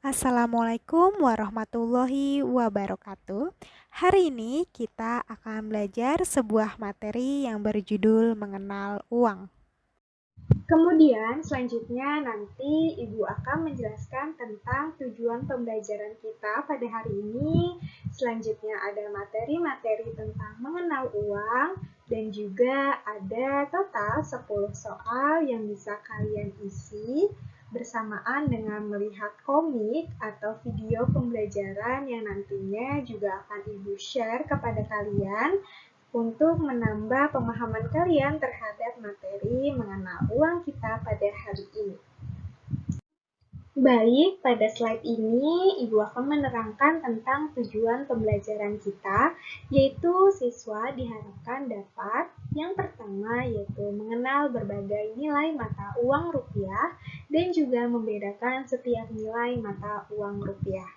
Assalamualaikum warahmatullahi wabarakatuh. Hari ini kita akan belajar sebuah materi yang berjudul mengenal uang. Kemudian selanjutnya nanti Ibu akan menjelaskan tentang tujuan pembelajaran kita pada hari ini. Selanjutnya ada materi-materi tentang mengenal uang dan juga ada total 10 soal yang bisa kalian isi bersamaan dengan melihat komik atau video pembelajaran yang nantinya juga akan Ibu share kepada kalian untuk menambah pemahaman kalian terhadap materi mengenal uang kita pada hari ini. Baik, pada slide ini Ibu akan menerangkan tentang tujuan pembelajaran kita, yaitu siswa diharapkan dapat yang pertama yaitu mengenal berbagai nilai mata uang rupiah dan juga membedakan setiap nilai mata uang rupiah.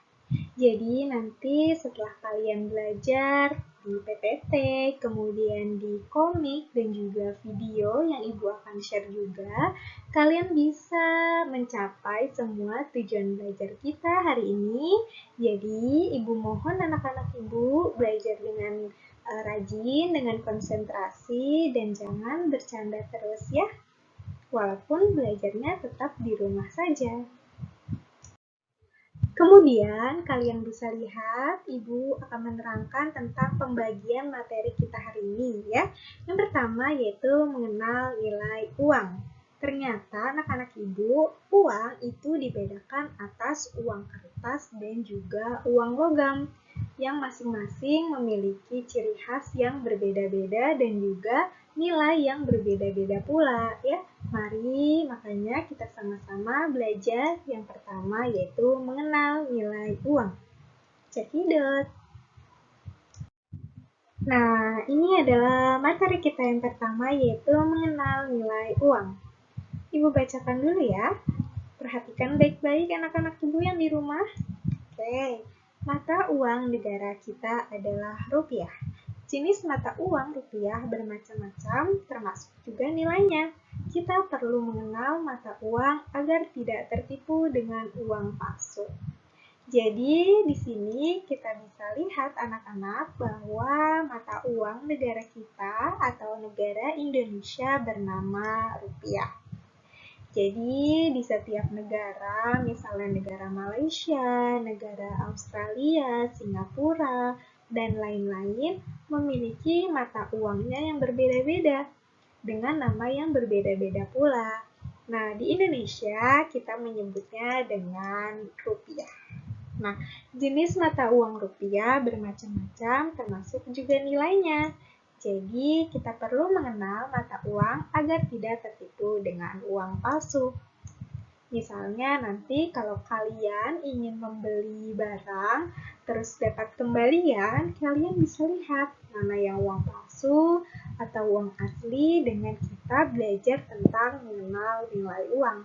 Jadi nanti setelah kalian belajar di PPT, kemudian di komik dan juga video yang Ibu akan share juga, kalian bisa mencapai semua tujuan belajar kita hari ini. Jadi Ibu mohon anak-anak Ibu belajar dengan rajin, dengan konsentrasi, dan jangan bercanda terus ya. Walaupun belajarnya tetap di rumah saja. Kemudian, kalian bisa lihat, Ibu akan menerangkan tentang pembagian materi kita hari ini ya. Yang pertama yaitu mengenal nilai uang. Ternyata anak-anak Ibu, uang itu dibedakan atas uang kertas dan juga uang logam yang masing-masing memiliki ciri khas yang berbeda-beda dan juga nilai yang berbeda-beda pula ya. Mari makanya kita sama-sama belajar yang pertama yaitu mengenal nilai uang. Cekidot. Nah, ini adalah materi kita yang pertama yaitu mengenal nilai uang. Ibu bacakan dulu ya. Perhatikan baik-baik anak-anak Ibu yang di rumah. Oke, mata uang negara kita adalah rupiah. Jenis mata uang rupiah bermacam-macam, termasuk juga nilainya. Kita perlu mengenal mata uang agar tidak tertipu dengan uang palsu. Jadi, di sini kita bisa lihat anak-anak bahwa mata uang negara kita atau negara Indonesia bernama rupiah. Jadi, di setiap negara, misalnya negara Malaysia, negara Australia, Singapura, dan lain-lain, memiliki mata uangnya yang berbeda-beda, dengan nama yang berbeda-beda pula. Nah, di Indonesia kita menyebutnya dengan rupiah. Nah, jenis mata uang rupiah bermacam-macam, termasuk juga nilainya. Jadi, kita perlu mengenal mata uang agar tidak tertipu dengan uang palsu. Misalnya nanti kalau kalian ingin membeli barang, terus dapat kembalian, kalian bisa lihat mana yang uang palsu atau uang asli dengan kita belajar tentang mengenal nilai uang.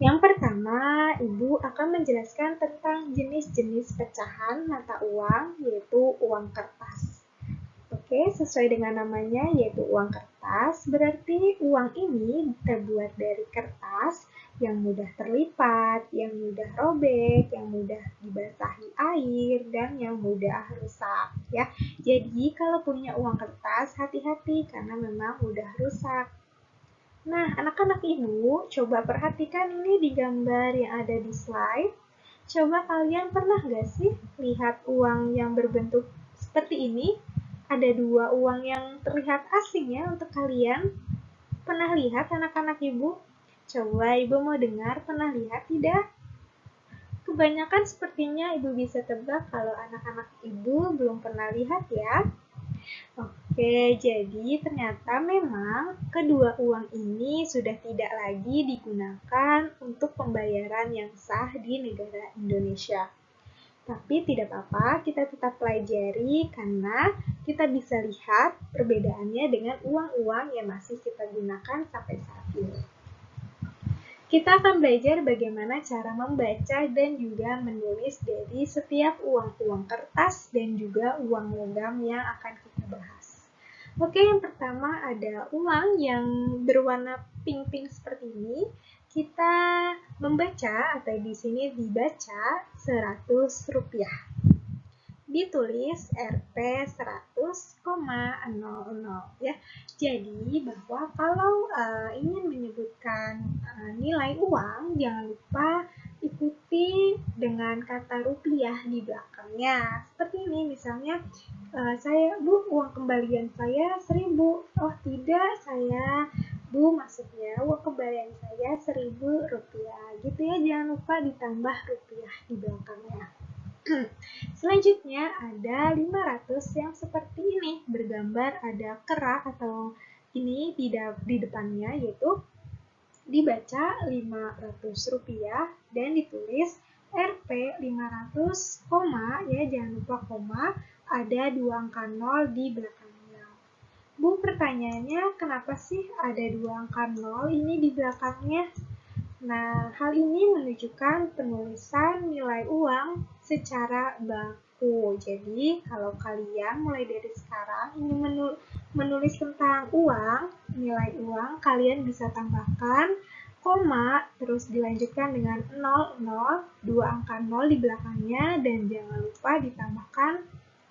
Yang pertama, Ibu akan menjelaskan tentang jenis-jenis pecahan mata uang, yaitu uang kertas. Oke, sesuai dengan namanya, yaitu uang kertas, berarti uang ini terbuat dari kertas yang mudah terlipat, yang mudah robek, yang mudah dibasahi air, dan yang mudah rusak. Ya, jadi kalau punya uang kertas, hati-hati karena memang mudah rusak. Nah, anak-anak Ibu, coba perhatikan ini di gambar yang ada di slide. Coba kalian pernah nggak sih lihat uang yang berbentuk seperti ini? Ada dua uang yang terlihat asing ya untuk kalian. Pernah lihat anak-anak Ibu? Coba Ibu mau dengar, pernah lihat tidak? Kebanyakan sepertinya Ibu bisa tebak kalau anak-anak Ibu belum pernah lihat ya. Oke, jadi ternyata memang kedua uang ini sudah tidak lagi digunakan untuk pembayaran yang sah di negara Indonesia. Tapi tidak apa-apa, kita tetap pelajari karena kita bisa lihat perbedaannya dengan uang-uang yang masih kita gunakan sampai saat ini. Kita akan belajar bagaimana cara membaca dan juga menulis dari setiap uang-uang kertas dan juga uang logam yang akan kita bahas. Oke, yang pertama ada uang yang berwarna pink-pink seperti ini. Kita Membaca atau di sini dibaca Rp100. Ditulis Rp 100,00 ya. Jadi bahwa kalau ingin menyebutkan nilai uang, jangan lupa ikuti dengan kata rupiah di belakangnya. Seperti ini misalnya, Bu, uang kembalian saya 1.000. Oh tidak, Bu, maksudnya uang kembalian saya Rp1.000 gitu ya. Jangan lupa ditambah rupiah di belakangnya. Selanjutnya ada 500 yang seperti ini, bergambar ada kera atau ini di depannya, yaitu dibaca Rp500 dan ditulis Rp 500, ya jangan lupa koma, ada 2 angka 0 di belakangnya. Bu, pertanyaannya kenapa sih ada 2 angka 0 ini di belakangnya? Nah, hal ini menunjukkan penulisan nilai uang secara baku. Jadi, kalau kalian mulai dari sekarang ingin menulis tentang uang, nilai uang, kalian bisa tambahkan koma, terus dilanjutkan dengan 00, 2 angka 0 di belakangnya, dan jangan lupa ditambahkan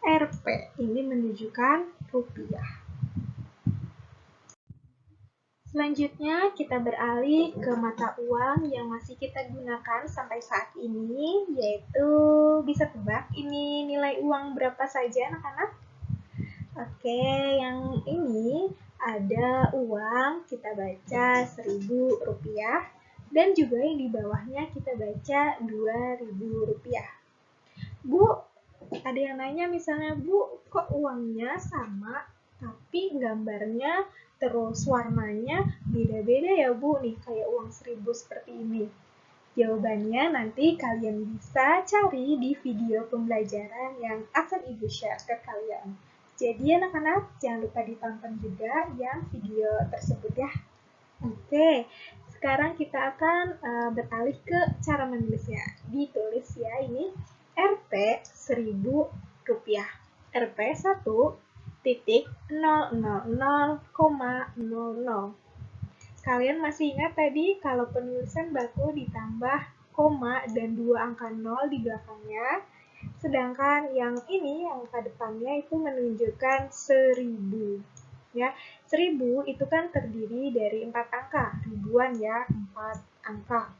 Rp. Ini menunjukkan rupiah. Selanjutnya, kita beralih ke mata uang yang masih kita gunakan sampai saat ini, yaitu bisa tebak ini nilai uang berapa saja, anak-anak? Oke, yang ini ada uang, kita baca Rp1.000, dan juga yang di bawahnya kita baca Rp2.000. Bu, ada yang nanya misalnya, Bu, kok uangnya sama, tapi gambarnya terus warnanya beda-beda ya Bu, nih kayak uang 1.000 seperti ini. Jawabannya nanti kalian bisa cari di video pembelajaran yang akan Ibu share ke kalian. Jadi anak-anak jangan lupa ditonton juga yang video tersebut ya. Oke, sekarang kita akan beralih ke cara menulisnya. Ditulis ya ini Rp 1.000, Rp 1.000,00. Kalian masih ingat tadi kalau penulisan baku ditambah koma dan 2 angka 0 di belakangnya? Sedangkan yang ini, yang angka depannya itu menunjukkan 1.000. Ya, 1.000 itu kan terdiri dari 4 angka, ribuan ya, 4 angka.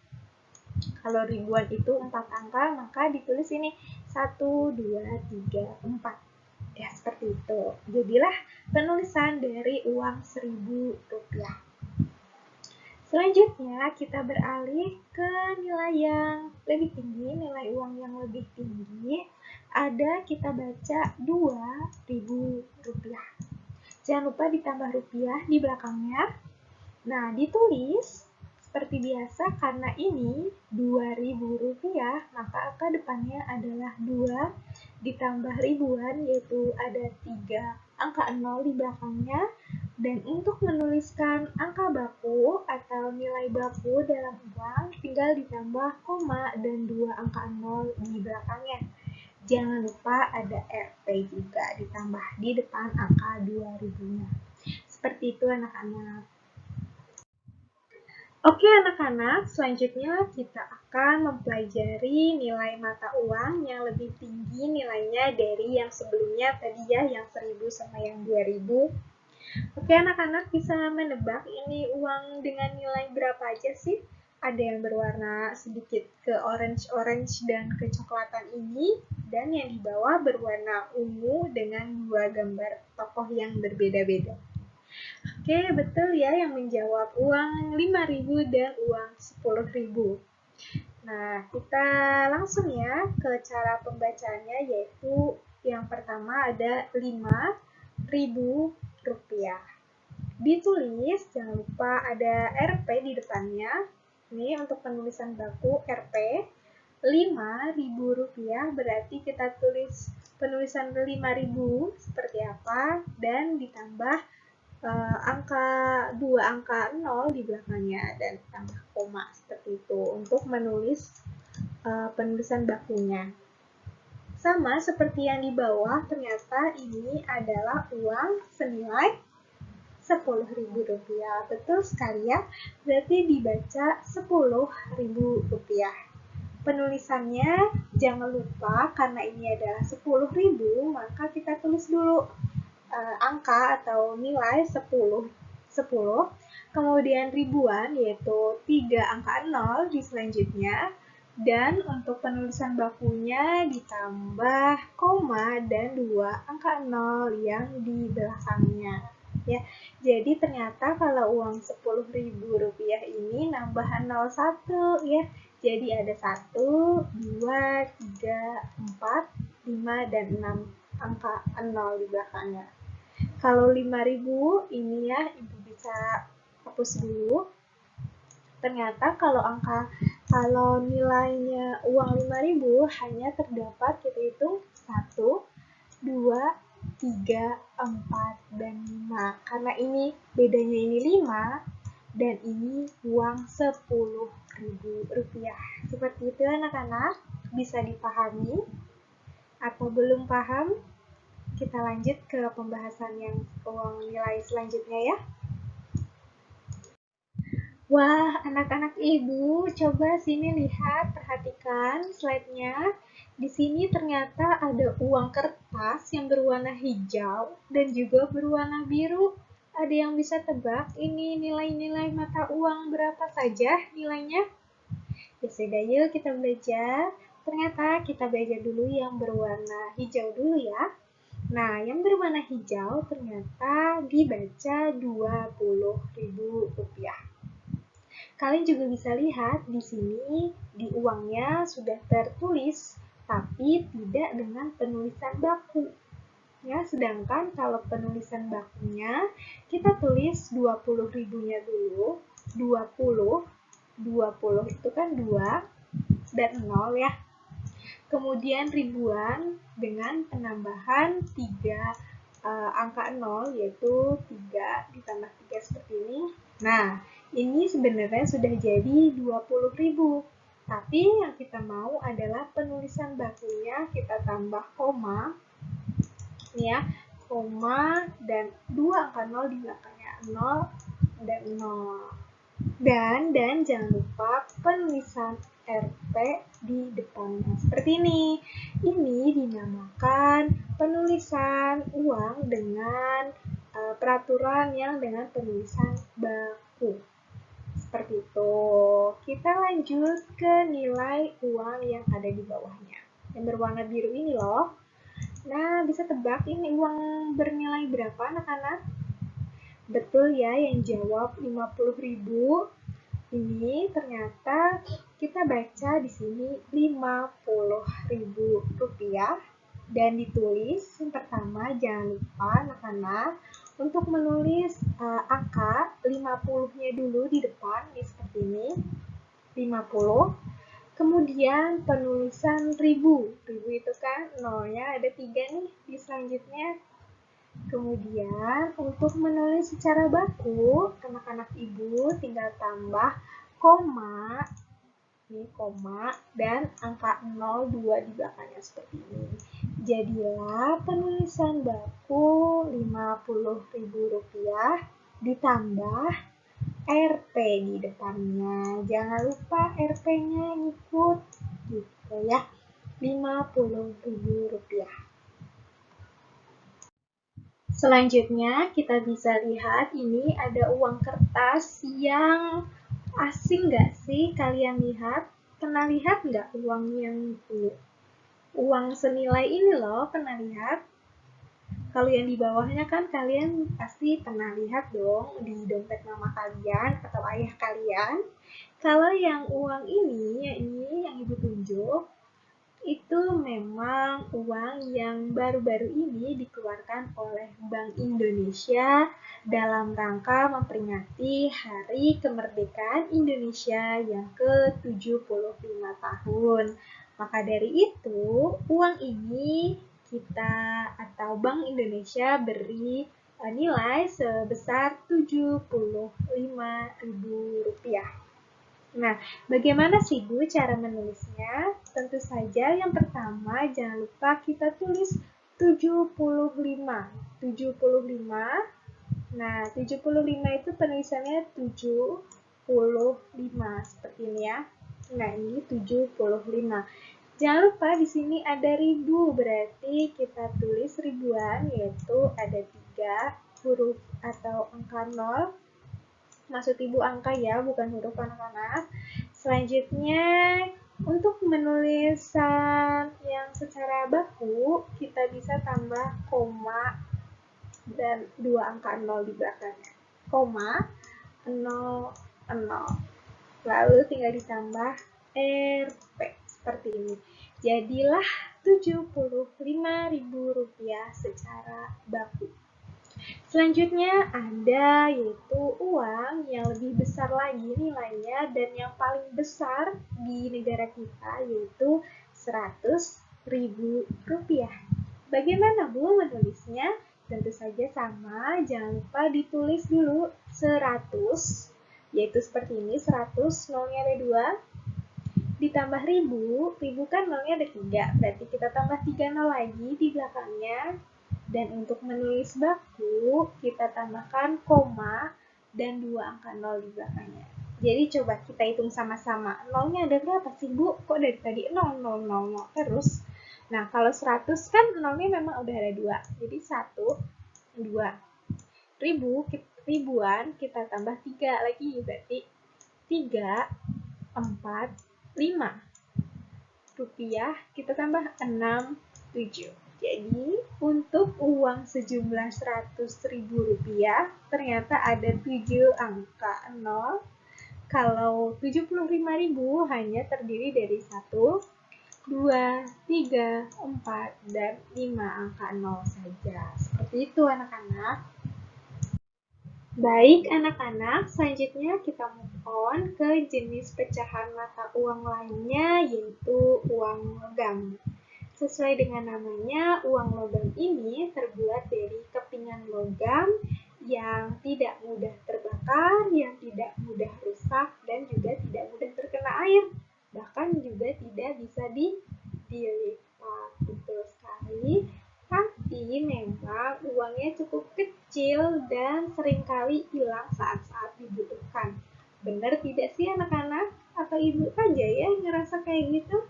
Kalau ribuan itu 4 angka, maka ditulis ini 1, 2, 3, 4. Ya, seperti itu. Jadilah penulisan dari uang Rp1.000. Selanjutnya, kita beralih ke nilai yang lebih tinggi, nilai uang yang lebih tinggi. Ada kita baca Rp2.000. Jangan lupa ditambah rupiah di belakangnya. Nah, ditulis seperti biasa, karena ini Rp2.000, maka angka depannya adalah 2 ditambah ribuan, yaitu ada 3 angka 0 di belakangnya. Dan untuk menuliskan angka baku atau nilai baku dalam uang, tinggal ditambah koma dan 2 angka 0 di belakangnya. Jangan lupa ada Rp juga ditambah di depan angka 2.000-nya. Seperti itu anak-anak. Oke anak-anak, selanjutnya kita akan mempelajari nilai mata uang yang lebih tinggi nilainya dari yang sebelumnya tadi ya, yang 1.000 sama yang 2.000. Oke anak-anak, bisa menebak ini uang dengan nilai berapa aja sih? Ada yang berwarna sedikit ke orange dan kecoklatan ini, dan yang di bawah berwarna ungu dengan 2 gambar tokoh yang berbeda-beda. Oke, betul ya yang menjawab uang 5.000 dan uang 10.000. Nah, kita langsung ya ke cara pembacaannya, yaitu yang pertama ada Rp5.000. Ditulis, jangan lupa ada Rp di depannya. Ini untuk penulisan baku Rp. Rp5.000 berarti kita tulis penulisan 5.000 seperti apa, dan ditambah dua angka 0 di belakangnya dan tambah koma seperti itu untuk menulis penulisan bakunya. Sama seperti yang di bawah, ternyata ini adalah uang senilai Rp10.000. Betul sekali ya, berarti dibaca Rp10.000. Penulisannya jangan lupa karena ini adalah 10.000, maka kita tulis dulu angka atau nilai 10, kemudian ribuan yaitu 3 angka 0 di selanjutnya, dan untuk penulisan bakunya ditambah koma dan 2 angka 0 yang di belakangnya. Ya, jadi ternyata kalau uang Rp10.000 ini nambah 01 ya. Jadi ada 1, 2, 3, 4, 5, dan 6 angka 0 di belakangnya. Kalau 5.000 ini ya, Ibu bisa hapus dulu. Ternyata kalau nilainya uang 5.000 hanya terdapat, kita hitung 1, 2, 3, 4, dan 5. Karena ini bedanya ini 5 dan ini uang Rp10.000. Seperti itu anak-anak, bisa dipahami atau belum paham? Kita lanjut ke pembahasan yang uang nilai selanjutnya ya. Wah, anak-anak Ibu, coba sini lihat, perhatikan slide-nya. Di sini ternyata ada uang kertas yang berwarna hijau dan juga berwarna biru. Ada yang bisa tebak ini nilai-nilai mata uang berapa saja nilainya? Ya sudah, yuk kita belajar. Ternyata kita belajar dulu yang berwarna hijau dulu ya. Nah, yang berwarna hijau ternyata dibaca Rp20.000. Kalian juga bisa lihat di sini di uangnya sudah tertulis, tapi tidak dengan penulisan baku. Ya, sedangkan kalau penulisan bakunya kita tulis 20.000-nya dulu. 20 itu kan 2 dan 0 ya. Kemudian ribuan dengan penambahan 3 angka 0, yaitu 3 ditambah 3 seperti ini. Nah, ini sebenarnya sudah jadi 20.000. Tapi yang kita mau adalah penulisan bakunya kita tambah koma. Ya, koma dan 2 angka 0 di belakangnya, 0 dan 0. Dan jangan lupa penulisan RP di depannya. Seperti ini. Ini dinamakan penulisan uang dengan peraturan yang dengan penulisan baku. Seperti itu. Kita lanjut ke nilai uang yang ada di bawahnya. Yang berwarna biru ini loh. Nah, bisa tebak ini uang bernilai berapa anak-anak? Betul ya, yang jawab 50.000. Ini ternyata kita baca di sini Rp50.000 dan ditulis yang pertama, jangan lupa anak-anak untuk menulis angka 50-nya dulu di depan seperti ini, 50. Kemudian penulisan ribu itu kan nolnya ada 3 nih di selanjutnya. Kemudian untuk menulis secara baku, anak-anak Ibu tinggal tambah koma, ini koma, dan angka 02 di belakangnya seperti ini. Jadilah penulisan baku Rp50.000 ditambah RP di depannya. Jangan lupa RP-nya ikut gitu ya. Rp50.000. Selanjutnya kita bisa lihat ini ada uang kertas yang asing nggak sih kalian lihat? Pernah lihat nggak uang yang ini? Uang senilai ini loh, pernah lihat? Kalau yang di bawahnya kan kalian pasti pernah lihat dong di dompet mama kalian atau ayah kalian. Kalau yang uang ini yang Ibu tunjuk, itu memang uang yang baru-baru ini dikeluarkan oleh Bank Indonesia dalam rangka memperingati Hari Kemerdekaan Indonesia yang ke-75 tahun. Maka dari itu, uang ini kita atau Bank Indonesia beri nilai sebesar Rp75.000. Nah, bagaimana sih Bu cara menulisnya? Tentu saja yang pertama jangan lupa kita tulis 75. 75 Nah, 75 itu penulisannya 75 seperti ini ya. Nah, ini 75. Jangan lupa di sini ada ribu, berarti kita tulis ribuan, yaitu ada 3 huruf atau angka 0. Maksud ibu angka ya, bukan huruf anak-anak. Selanjutnya, untuk menulisan yang secara baku, kita bisa tambah koma dan 2 angka 0 di belakangnya. Koma, 0, 0. Lalu tinggal ditambah Rp seperti ini. Jadilah Rp75.000 secara baku. Selanjutnya ada yaitu uang yang lebih besar lagi nilainya dan yang paling besar di negara kita yaitu Rp100.000. Bagaimana Bu menulisnya? Tentu saja sama, jangan lupa ditulis dulu 100, yaitu seperti ini, 100, nolnya ada 2, ditambah 1000, 1000 kan nolnya ada 3, berarti kita tambah 3 nol lagi di belakangnya. Dan untuk menulis baku, kita tambahkan koma dan 2 angka 0 di belakangnya. Jadi coba kita hitung sama-sama. Nolnya ada berapa sih Bu? Kok dari tadi 0, 0, 0, 0 terus? Nah, kalau 100 kan nolnya memang udah ada 2. Jadi 1, 2. Ribuan kita tambah 3 lagi. Berarti 3, 4, 5. Rupiah kita tambah 6, 7. Jadi, untuk uang sejumlah Rp100.000, ternyata ada 7 angka 0. Kalau 75.000 hanya terdiri dari 1, 2, 3, 4, dan 5 angka 0 saja. Seperti itu anak-anak. Baik anak-anak, selanjutnya kita move on ke jenis pecahan mata uang lainnya, yaitu uang logam. Sesuai dengan namanya, uang logam ini terbuat dari kepingan logam yang tidak mudah terbakar, yang tidak mudah rusak, dan juga tidak mudah terkena air. Bahkan juga tidak bisa dilipat. Betul sekali. Tapi memang uangnya cukup kecil dan seringkali hilang saat-saat dibutuhkan. Benar tidak sih anak-anak? Atau ibu aja ya ngerasa kayak gitu?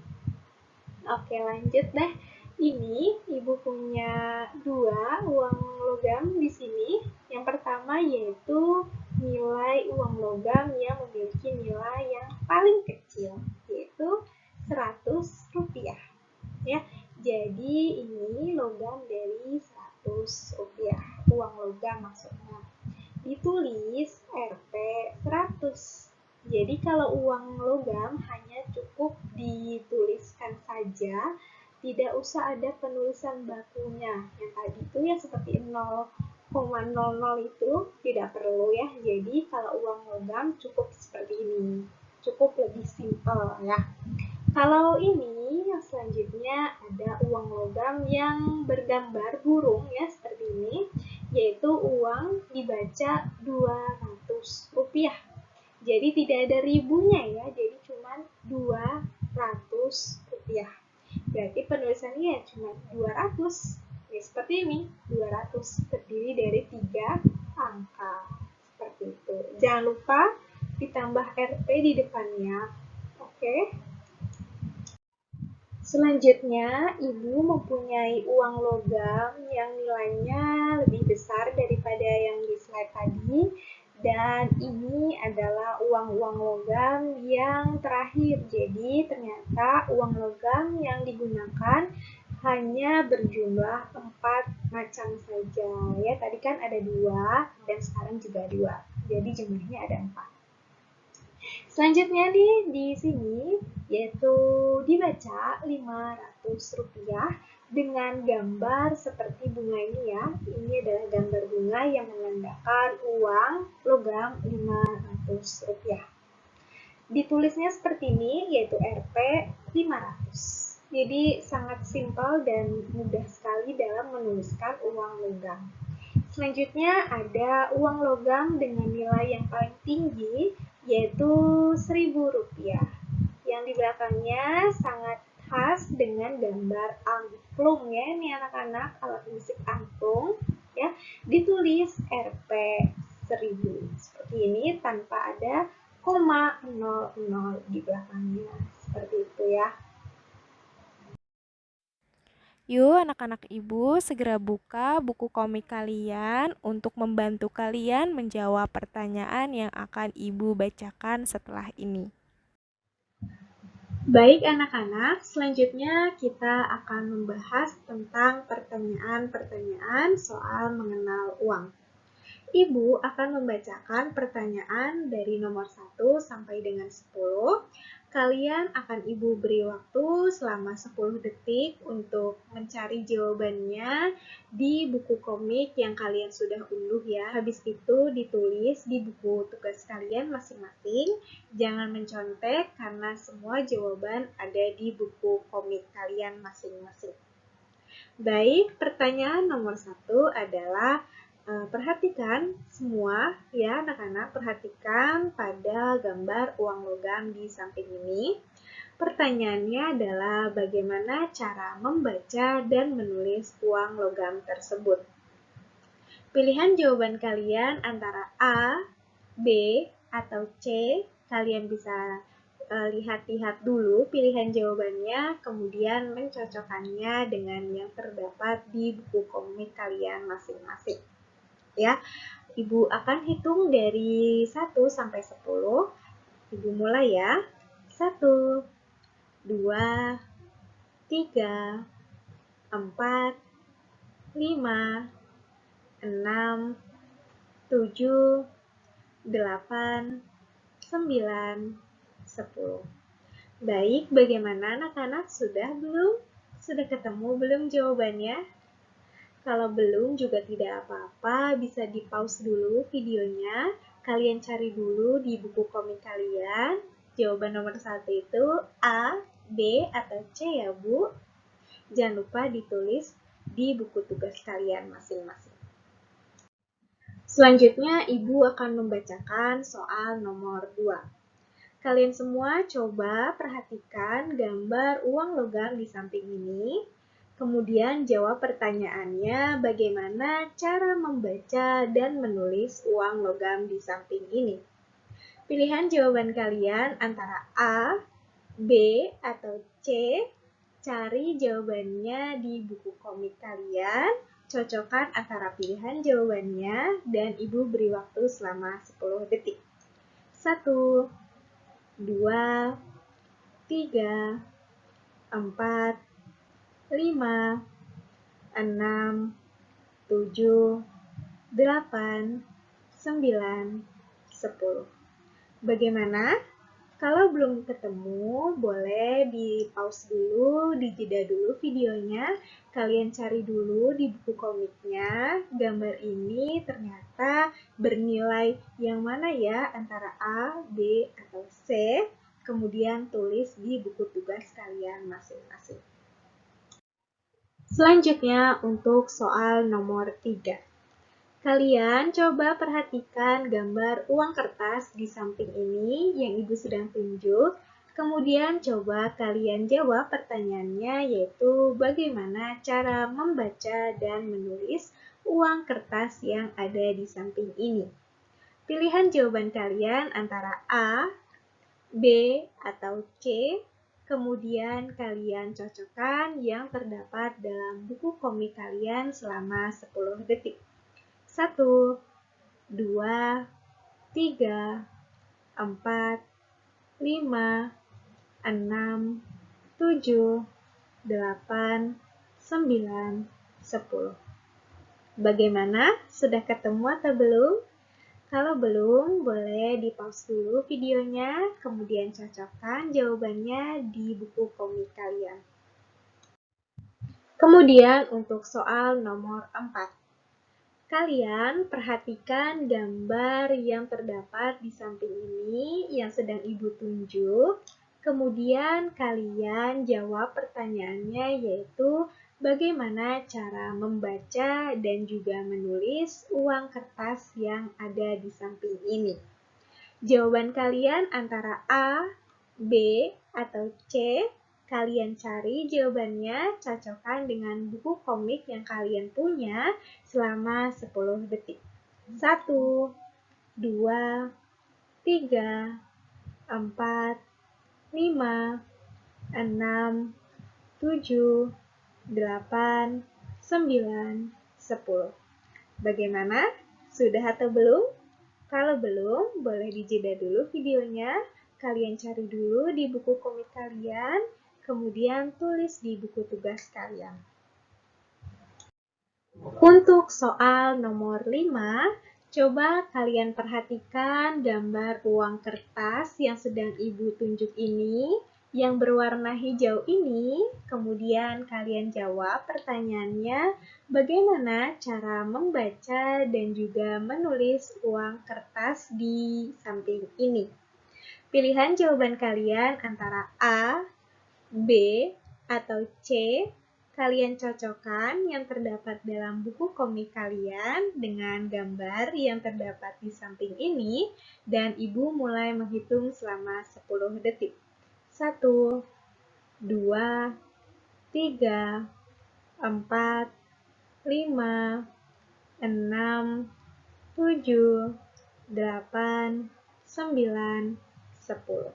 Oke, lanjut deh. Ini ibu punya 2 uang logam di sini. Yang pertama yaitu nilai uang logam yang memiliki nilai yang paling kecil, yaitu Rp100. Ya, jadi ini logam dari Rp100, uang logam maksudnya. Ditulis Rp 100. Jadi kalau uang logam hanya cukup dituliskan saja, tidak usah ada penulisan bakunya. Yang tadi itu ya seperti 0,00 itu tidak perlu ya. Jadi kalau uang logam cukup seperti ini. Cukup lebih simpel ya. Kalau ini yang selanjutnya ada uang logam yang bergambar burung ya seperti ini, yaitu uang dibaca Rp200. Jadi tidak ada ribunya ya, jadi cuma Rp200. Berarti penulisannya ya cuma 200. Ya, seperti ini, 200 terdiri dari 3 angka. Seperti itu. Jangan lupa ditambah Rp di depannya. Oke. Selanjutnya, ibu mempunyai uang logam yang nilainya lebih besar daripada yang di slide tadi. Dan ini adalah uang-uang logam yang terakhir. Jadi ternyata uang logam yang digunakan hanya berjumlah 4 macam saja. Ya, tadi kan ada 2 dan sekarang juga 2. Jadi jumlahnya ada 4. Selanjutnya nih di sini yaitu dibaca Rp500 dengan gambar seperti bunga ini ya. Ini adalah gambar bunga yang menandakan uang logam Rp500. Ditulisnya seperti ini yaitu Rp 500. Jadi sangat simpel dan mudah sekali dalam menuliskan uang logam. Selanjutnya ada uang logam dengan nilai yang paling tinggi yaitu Rp1.000. Yang di belakangnya sangat khas dengan gambar angklung ya, ini anak-anak, alat musik angklung ya. Ditulis Rp 1000 seperti ini tanpa ada koma 00 di belakangnya. Seperti itu ya. Yuk anak-anak ibu segera buka buku komik kalian untuk membantu kalian menjawab pertanyaan yang akan ibu bacakan setelah ini. Baik anak-anak, selanjutnya kita akan membahas tentang pertanyaan-pertanyaan soal mengenal uang. Ibu akan membacakan pertanyaan dari nomor 1 sampai dengan 10. Kalian akan Ibu beri waktu selama 10 detik untuk mencari jawabannya di buku komik yang kalian sudah unduh ya. Habis itu ditulis di buku tugas kalian masing-masing. Jangan mencontek karena semua jawaban ada di buku komik kalian masing-masing. Baik, pertanyaan nomor 1 adalah perhatikan semua ya anak-anak, perhatikan pada gambar uang logam di samping ini. Pertanyaannya adalah bagaimana cara membaca dan menulis uang logam tersebut. Pilihan jawaban kalian antara A, B, atau C. Kalian bisa lihat-lihat dulu pilihan jawabannya, kemudian mencocokkannya dengan yang terdapat di buku komik kalian masing-masing. Ya, Ibu akan hitung dari 1 sampai 10. Ibu mulai ya. 1, 2, 3, 4, 5, 6, 7, 8, 9, 10. Baik, bagaimana anak-anak? Sudah belum? Sudah ketemu belum jawabannya? Kalau belum juga tidak apa-apa, bisa di-pause dulu videonya. Kalian cari dulu di buku komik kalian. Jawaban nomor 1 itu A, B, atau C ya Bu. Jangan lupa ditulis di buku tugas kalian masing-masing. Selanjutnya, Ibu akan membacakan soal nomor 2. Kalian semua coba perhatikan gambar uang logam di samping ini. Kemudian jawab pertanyaannya bagaimana cara membaca dan menulis uang logam di samping ini. Pilihan jawaban kalian antara A, B, atau C. Cari jawabannya di buku komik kalian. Cocokkan antara pilihan jawabannya dan Ibu beri waktu selama 10 detik. 1, 2, 3, 4, 5, 6, 7, 8, 9, 10. Bagaimana? Kalau belum ketemu, boleh di-pause dulu, dijeda dulu videonya. Kalian cari dulu di buku komiknya. Gambar ini ternyata bernilai yang mana ya? Antara A, B, atau C. Kemudian tulis di buku tugas kalian masing-masing. Selanjutnya untuk soal nomor 3. Kalian coba perhatikan gambar uang kertas di samping ini yang Ibu sedang tunjuk. Kemudian coba kalian jawab pertanyaannya, yaitu bagaimana cara membaca dan menulis uang kertas yang ada di samping ini. Pilihan jawaban kalian antara A, B, atau C. Kemudian kalian cocokkan yang terdapat dalam buku komik kalian selama 10 detik. 1, 2, 3, 4, 5, 6, 7, 8, 9, 10. Bagaimana? Sudah ketemu atau belum? Kalau belum, boleh di-pause dulu videonya, kemudian cocokkan jawabannya di buku komik kalian. Kemudian untuk soal nomor 4. Kalian perhatikan gambar yang terdapat di samping ini yang sedang Ibu tunjuk. Kemudian kalian jawab pertanyaannya, yaitu bagaimana cara membaca dan juga menulis uang kertas yang ada di samping ini. Jawaban kalian antara A, B, atau C. kalian cari jawabannya, cocokkan dengan buku komik yang kalian punya selama 10 detik. 1, 2, 3, 4, 5, 6, 7, 8, 9, 10. Bagaimana? Sudah atau belum? Kalau belum, boleh dijeda dulu videonya. Kalian cari dulu di buku komik kalian, kemudian tulis di buku tugas kalian. Untuk soal nomor 5, coba kalian perhatikan gambar uang kertas yang sedang Ibu tunjuk ini, yang berwarna hijau ini, kemudian kalian jawab pertanyaannya, bagaimana cara membaca dan juga menulis uang kertas di samping ini. Pilihan jawaban kalian antara A, B, atau C. Kalian cocokkan yang terdapat dalam buku komik kalian dengan gambar yang terdapat di samping ini, dan Ibu mulai menghitung selama 10 detik. 1, 2, 3, 4, 5, 6, 7, 8, 9, 10.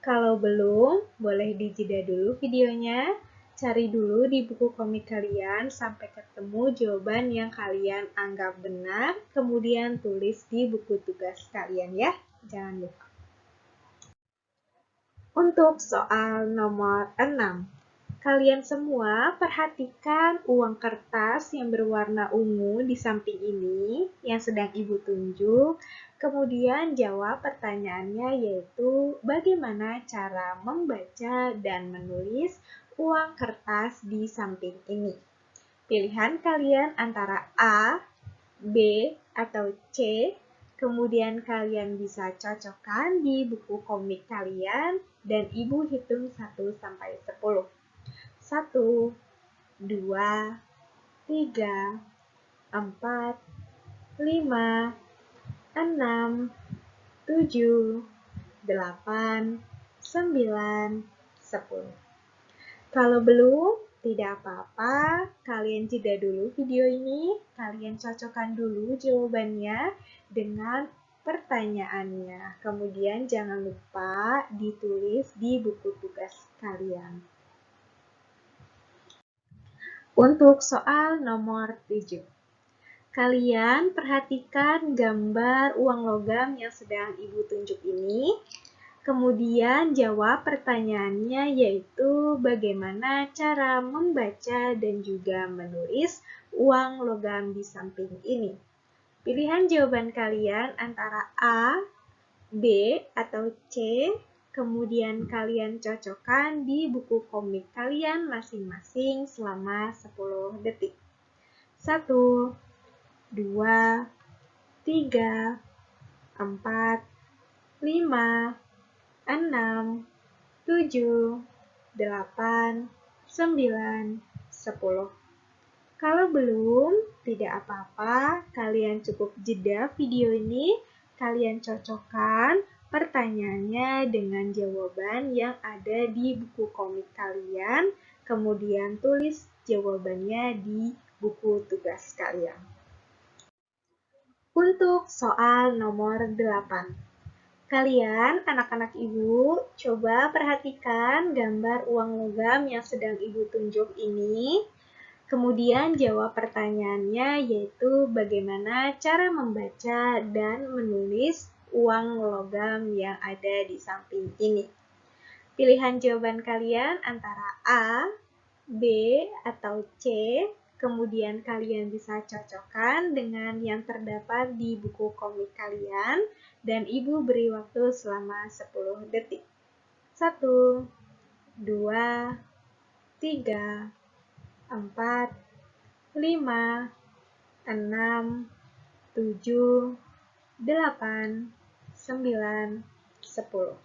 Kalau belum, boleh dijeda dulu videonya. Cari dulu di buku komik kalian sampai ketemu jawaban yang kalian anggap benar, kemudian tulis di buku tugas kalian ya. Jangan lupa. Untuk soal nomor 6. Kalian semua perhatikan uang kertas yang berwarna ungu di samping ini yang sedang Ibu tunjuk. Kemudian jawab pertanyaannya, yaitu bagaimana cara membaca dan menulis uang kertas di samping ini. Pilihan kalian antara A, B, atau C. Kemudian kalian bisa cocokkan di buku komik kalian dan Ibu hitung 1 sampai 10. 1, 2, 3, 4, 5, 6, 7, 8, 9, 10. Kalau belum, tidak apa-apa, kalian jeda dulu video ini, kalian cocokkan dulu jawabannya dengan pertanyaannya. Kemudian jangan lupa ditulis di buku tugas kalian. Untuk soal nomor 7. Kalian perhatikan gambar uang logam yang sedang Ibu tunjuk ini. Kemudian jawab pertanyaannya, yaitu bagaimana cara membaca dan juga menulis uang logam di samping ini. Pilihan jawaban kalian antara A, B, atau C. Kemudian kalian cocokkan di buku komik kalian masing-masing selama 10 detik. 1, 2, 3, 4, 5, 6, 7, 8, 9, 10. Kalau belum, tidak apa-apa, kalian cukup jeda video ini, kalian cocokkan pertanyaannya dengan jawaban yang ada di buku komik kalian, kemudian tulis jawabannya di buku tugas kalian. Untuk soal nomor 8. Kalian, anak-anak Ibu, coba perhatikan gambar uang logam yang sedang Ibu tunjuk ini. Kemudian jawab pertanyaannya, yaitu bagaimana cara membaca dan menulis uang logam yang ada di samping ini. Pilihan jawaban kalian antara A, B, atau C. Kemudian kalian bisa cocokkan dengan yang terdapat di buku komik kalian dan Ibu beri waktu selama 10 detik. 1, 2, 3, 4, 5, 6, 7, 8, 9, 10.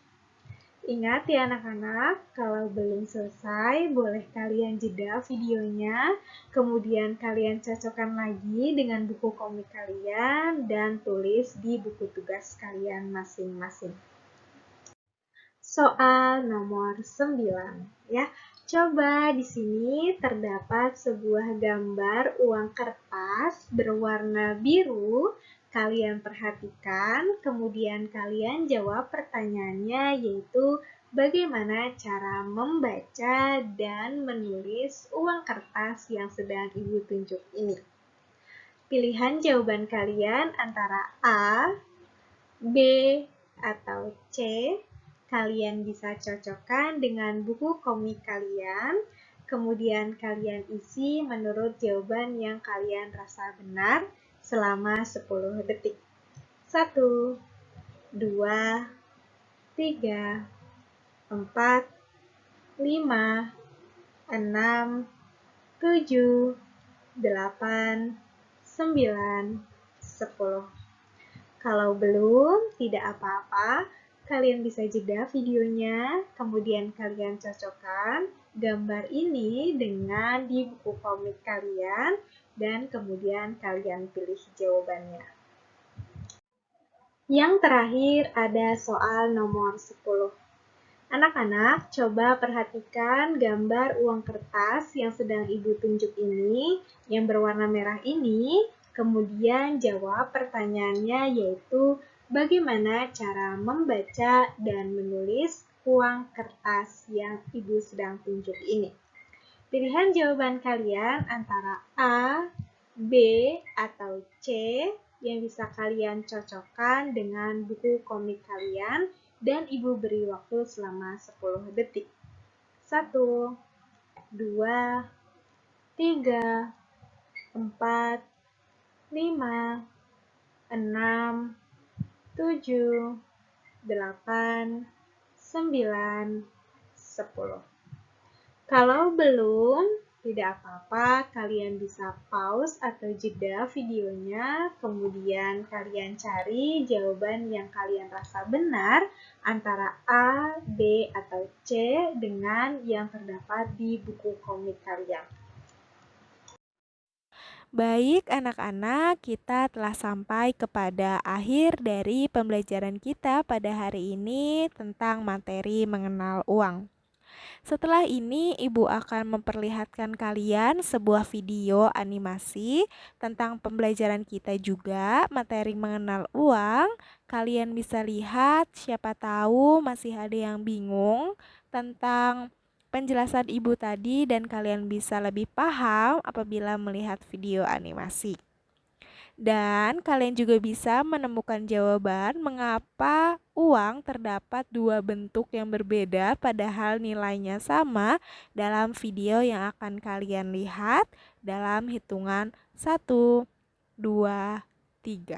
Ingat ya anak-anak, kalau belum selesai, boleh kalian jeda videonya, kemudian kalian cocokkan lagi dengan buku komik kalian, dan tulis di buku tugas kalian masing-masing. soal nomor 9 ya. Coba di sini terdapat sebuah gambar uang kertas berwarna biru. Kalian perhatikan, kemudian kalian jawab pertanyaannya, yaitu bagaimana cara membaca dan menulis uang kertas yang sedang Ibu tunjuk ini. Pilihan jawaban kalian antara A, B, atau C. Kalian bisa cocokkan dengan buku komik kalian, kemudian kalian isi menurut jawaban yang kalian rasa benar selama 10 detik. 1, 2, 3, 4, 5, 6, 7, 8, 9, 10. Kalau belum, tidak apa-apa. Kalian bisa jeda videonya, kemudian kalian cocokkan gambar ini dengan di buku komik kalian, dan kemudian kalian pilih jawabannya. Yang terakhir ada soal nomor 10. Anak-anak, coba perhatikan gambar uang kertas yang sedang Ibu tunjuk ini, yang berwarna merah ini, kemudian jawab pertanyaannya, yaitu bagaimana cara membaca dan menulis uang kertas yang Ibu sedang tunjuk ini. Pilihan jawaban kalian antara A, B, atau C yang bisa kalian cocokkan dengan buku komik kalian, dan Ibu beri waktu selama 10 detik. 1, 2, 3, 4, 5, 6, 7, 8, 9, 10. Kalau belum, tidak apa-apa, kalian bisa pause atau jeda videonya, kemudian kalian cari jawaban yang kalian rasa benar antara A, B, atau C dengan yang terdapat di buku komik kalian. Baik anak-anak, kita telah sampai kepada akhir dari pembelajaran kita pada hari ini tentang materi mengenal uang. Setelah ini, Ibu akan memperlihatkan kalian sebuah video animasi tentang pembelajaran kita juga, materi mengenal uang. Kalian bisa lihat, siapa tahu masih ada yang bingung tentang penjelasan Ibu tadi dan kalian bisa lebih paham apabila melihat video animasi. Dan kalian juga bisa menemukan jawaban mengapa uang terdapat dua bentuk yang berbeda padahal nilainya sama dalam video yang akan kalian lihat dalam hitungan 1, 2, 3.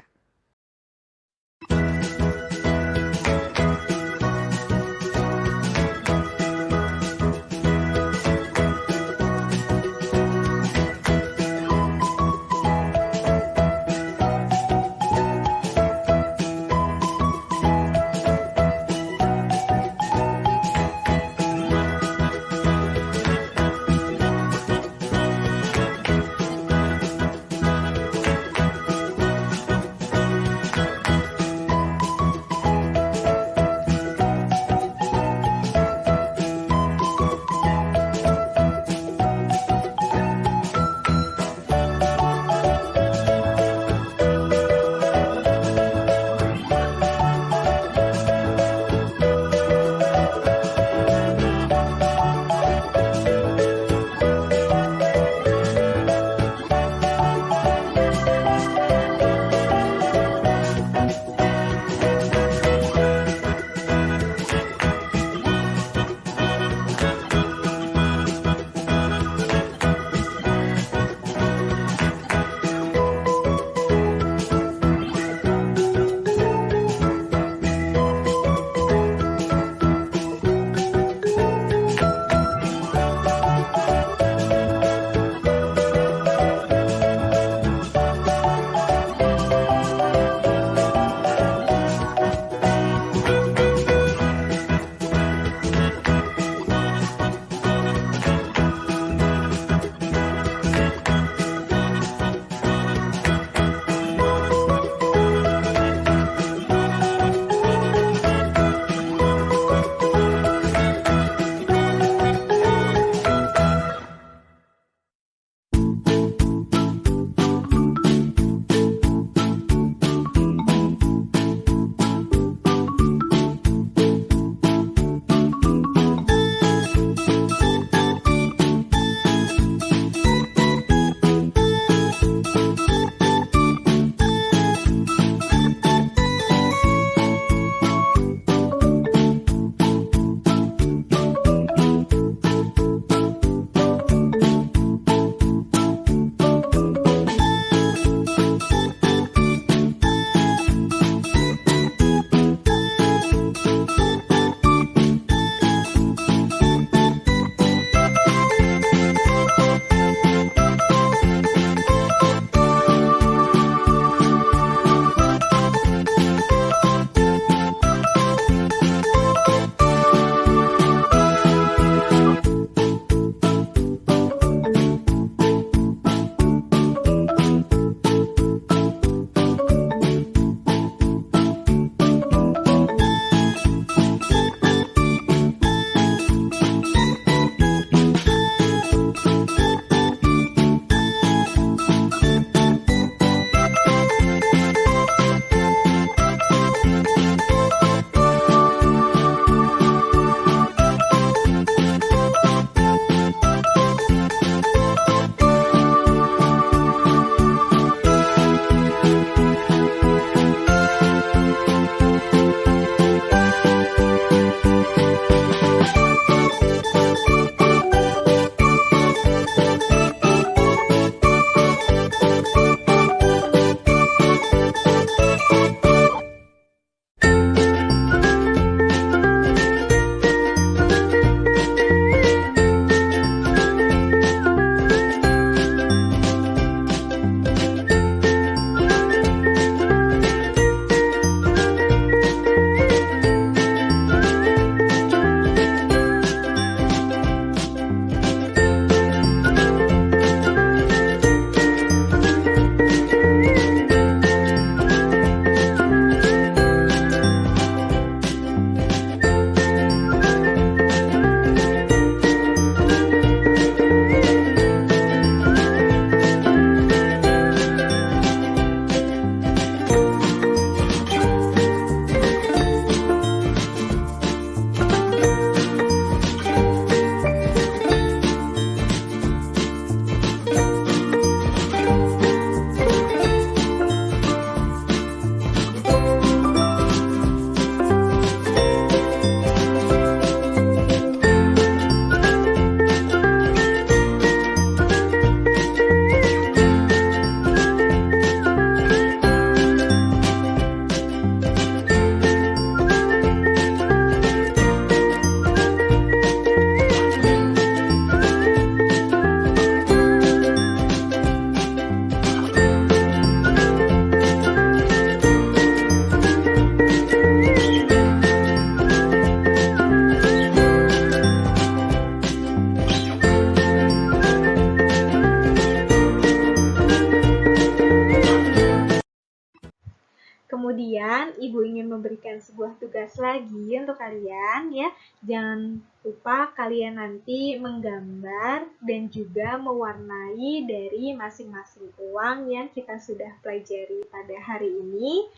Ibu ingin memberikan sebuah tugas lagi untuk kalian ya. Jangan lupa kalian nanti menggambar dan juga mewarnai dari masing-masing uang yang kita sudah pelajari pada hari ini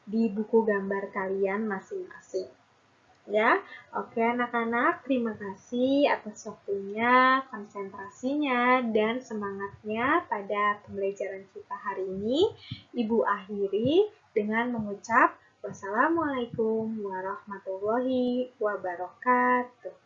di buku gambar kalian masing-masing. Ya, oke anak-anak, terima kasih atas waktunya, konsentrasinya, dan semangatnya pada pembelajaran kita hari ini. Ibu akhiri dengan mengucap wassalamualaikum warahmatullahi wabarakatuh.